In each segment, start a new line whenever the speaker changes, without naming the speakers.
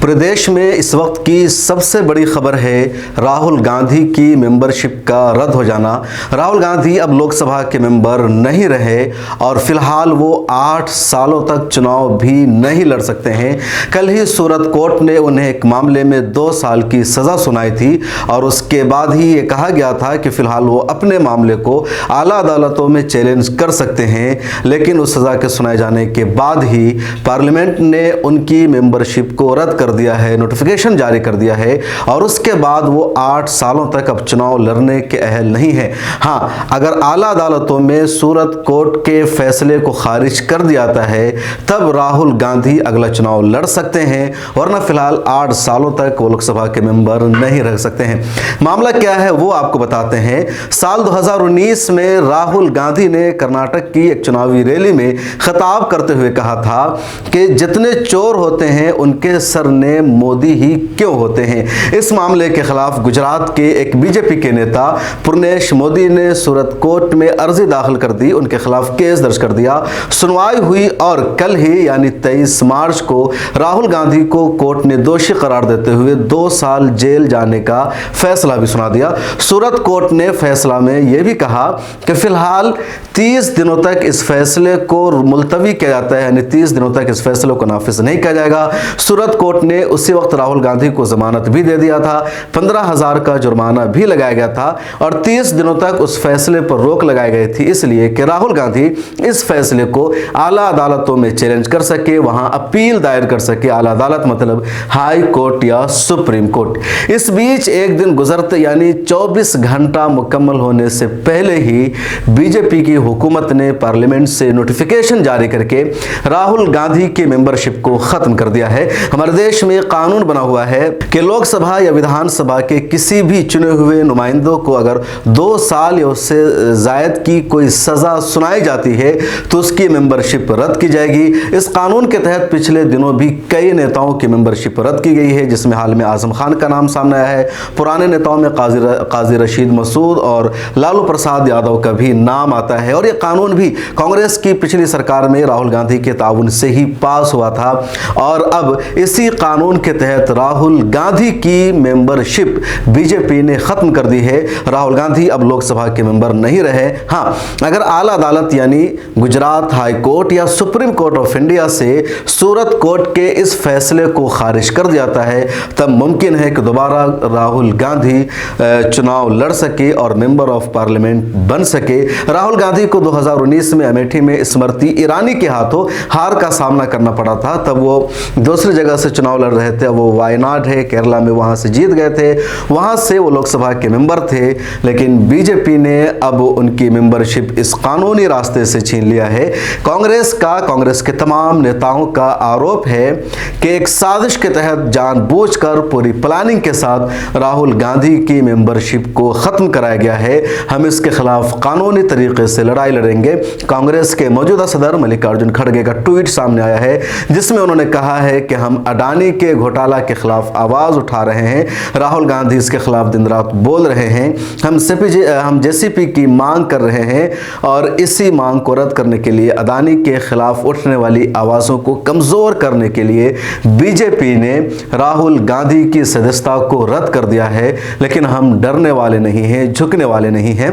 प्रदेश में इस वक्त की सबसे बड़ी खबर है राहुल गांधी की मेंबरशिप का रद्द हो जाना। राहुल गांधी अब लोकसभा के मेंबर नहीं रहे और फिलहाल वो 8 सालों तक चुनाव भी नहीं लड़ सकते हैं। कल ही सूरत कोर्ट ने उन्हें एक मामले में 2 साल की सज़ा सुनाई थी और उसके बाद ही ये कहा गया था कि फिलहाल वो अपने मामले को आला अदालतों में चैलेंज कर सकते हैं। लेकिन उस सज़ा के सुनाए जाने के बाद ही पार्लियामेंट ने उनकी मेंबरशिप को रद्द कर दिया है, नोटिफिकेशन जारी कर दिया है और उसके बाद वो 8 सालों तक अब चुनाव लड़ने के अहल नहीं है। हाँ, अगर आला अदालतों में सूरत कोर्ट के फैसले को खारिज कर दिया जाता है तब राहुल गांधी अगला चुनाव लड़ सकते हैं, वरना फिलहाल 8 सालों तक वो लोकसभा के मेंबर नहीं रह सकते हैं। मामला क्या है वो आपको बताते हैं। साल 2019 में राहुल गांधी ने कर्नाटक की एक चुनावी रैली में खिताब करते हुए कहा था कि जितने चोर होते हैं उनके सरनेम मोदी ही क्यों होते हैं। इस मामले के खिलाफ गुजरात के एक बीजेपी के नेता पुर्नेश मोदी ने सूरत कोर्ट में अर्जी दाखिल कर दी, उनके खिलाफ केस दर्ज कर दिया। सुनवाई हुई और कल ही यानी 23 मार्च को राहुल गांधी को कोर्ट ने दोषी करार देते हुए 2 साल जेल जाने का फैसला भी सुना दिया। सूरत कोर्ट ने फैसला में यह भी कहा कि फिलहाल 30 दिनों तक इस फैसले को मुलतवी किया जाता है, यानी 30 दिनों तक इस फैसले को नाफिज नहीं किया जाएगा। सूरत कोर्ट ने उसी वक्त राहुल गांधी को जमानत भी दे दिया था, 15,000 का जुर्माना भी लगाया गया था और 30 दिनों तक उस फैसले पर रोक लगाई गई थी, इसलिए कि राहुल गांधी इस फैसले को आला अदालतों में चैलेंज कर सके, वहां अपील दायर कर सके। आला अदालत मतलब हाई कोर्ट या सुप्रीम कोर्ट। इस बीच एक दिन गुजरते यानी 24 घंटा मुकम्मल होने से पहले ही बीजेपी की हुकूमत ने पार्लियामेंट से नोटिफिकेशन जारी करके राहुल गांधी की मेंबरशिप को खत्म कर दिया है। हमारे देश में कानून बना हुआ है कि लोकसभा या विधानसभा के किसी भी चुने हुए नुमाइंदों को अगर 2 साल या उससे जायद की कोई सजा सुनाई जाती है तो उसकी मेंबरशिप रद्द की जाएगी। इस कानून के तहत पिछले दिनों भी कई नेताओं की मेंबरशिप रद्द की गई है, जिसमें हाल में आजम खान का नाम सामने आया है। पुराने नेताओं में काजी रशीद मसूद और लालू प्रसाद यादव का भी नाम आता है और यह कानून भी कांग्रेस की पिछली सरकार में राहुल गांधी के ताउन से ही पास हुआ था और अब इसी कानून के तहत राहुल गांधी की मेंबरशिप बीजेपी ने खत्म कर दी है। राहुल गांधी अब लोकसभा के मेंबर नहीं रहे। हाँ, अगर आला अदालत यानी गुजरात हाई कोर्ट या सुप्रीम कोर्ट ऑफ इंडिया से सूरत कोर्ट के इस फैसले को खारिज कर दिया जाता है तब मुमकिन है कि दोबारा राहुल गांधी चुनाव लड़ सके और मेंबर ऑफ पार्लियामेंट बन सके। राहुल गांधी को 2019 में अमेठी में स्मृति ईरानी के हाथों हार का सामना करना पड़ा था, तब वो दूसरी जगह से चुनाव लड़ रहे थे। वो वायनाड है केरला में, वहां से जीत गए थे, वहां से वो लोकसभा के मेंबर थे, लेकिन बीजेपी ने अब उनकी मेंबरशिप इस कानूनी रास्ते से छीन लिया है। कांग्रेस के तमाम नेताओं का आरोप है कि एक साजिश के तहत जानबूझकर पूरी प्लानिंग के साथ राहुल गांधी की मेंबरशिप को खत्म कराया गया है। हम इसके खिलाफ कानूनी तरीके से लड़ाई लड़ेंगे। कांग्रेस के मौजूदा सदर मल्लिकार्जुन खड़गे का ट्वीट सामने आया है जिसमें उन्होंने कहा है कि हम अडानी के घोटाला के खिलाफ आवाज उठा रहे हैं, राहुल गांधी इसके खिलाफ दिन रात बोल रहे हैं, हम जेसीपी की मांग कर रहे हैं और इसी मांग को रद्द करने के लिए अडानी के खिलाफ उठने वाली आवाजों को कमजोर करने के लिए बीजेपी ने राहुल गांधी की सदस्यता को रद्द कर दिया है। लेकिन हम डरने वाले नहीं हैं, झुकने वाले नहीं हैं।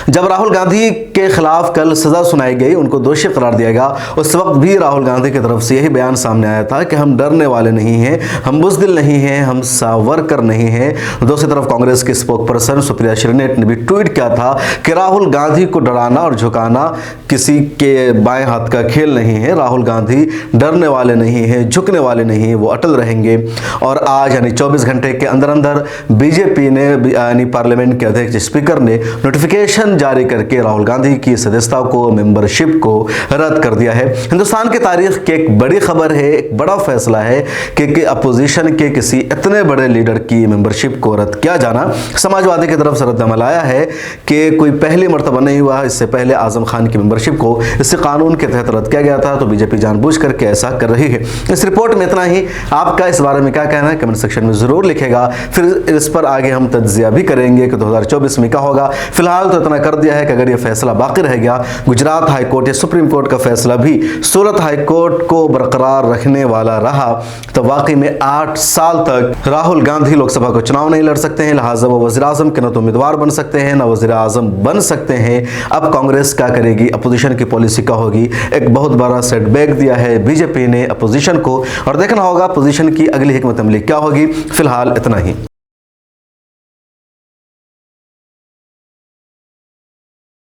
जब राहुल गांधी के खिलाफ कल सजा सुनाई गई, उनको दोषी करार दिया गया, उस वक्त भी राहुल गांधी की तरफ से यही बयान सामने आया था कि हम डरने वाले नहीं हैं, हम बुज़दिल नहीं हैं, हम सावरकर नहीं हैं। दूसरी तरफ कांग्रेस के स्पोक पर्सन सुप्रिया श्रीनेट ने भी ट्वीट किया था कि राहुल गांधी को डराना और झुकाना किसी के बाएं हाथ का खेल नहीं है। राहुल गांधी डरने वाले नहीं हैं, झुकने वाले नहीं हैं, वो अटल रहेंगे। और आज यानी 24 घंटे के अंदर अंदर बीजेपी ने यानी पार्लियामेंट के अध्यक्ष स्पीकर ने नोटिफिकेशन जारी करके राहुल गांधी की सदस्यता को, मेंबरशिप को रद्द कर दिया है। हिंदुस्तान की तारीख की एक बड़ी खबर है, एक बड़ा फैसला है कि अपोजिशन के किसी इतने बड़े लीडर की मेंबरशिप को रद्द किया जाना। समाजवादी की तरफ से रद्दअमल आया है कि कोई पहली मर्तबा नहीं हुआ। इससे पहले आजम खान की मेंबरशिप को इस कानून के तहत रद्द किया गया था, तो बीजेपी जानबूझ करके ऐसा कर रही है। इस रिपोर्ट में इतना ही। आपका इस बारे में क्या कहना है कमेंट सेक्शन में जरूर लिखेगा, फिर इस पर आगे हम तज्जिया भी करेंगे कि 2024 में क्या होगा। फिलहाल तो इतना कर दिया है कि अगर यह फैसला बाकी रह गया, गुजरात हाईकोर्ट या सुप्रीम कोर्ट का फैसला भी सूरत हाईकोर्ट को बरकरार रखने वाला रहा, तो वाकई में 8 साल तक राहुल गांधी लोकसभा को चुनाव नहीं लड़ सकते हैं, लिहाजा वो वज़ीर आज़म के न तो उम्मीदवार बन सकते हैं, न वज़ीर आज़म बन सकते हैं। अब कांग्रेस क्या करेगी, अपोजिशन की पॉलिसी क्या होगी, एक बहुत बड़ा सेटबैक दिया है बीजेपी ने अपोजिशन को, और देखना होगा अपोजिशन की अगली हिकमत अमली क्या होगी। फिलहाल इतना ही।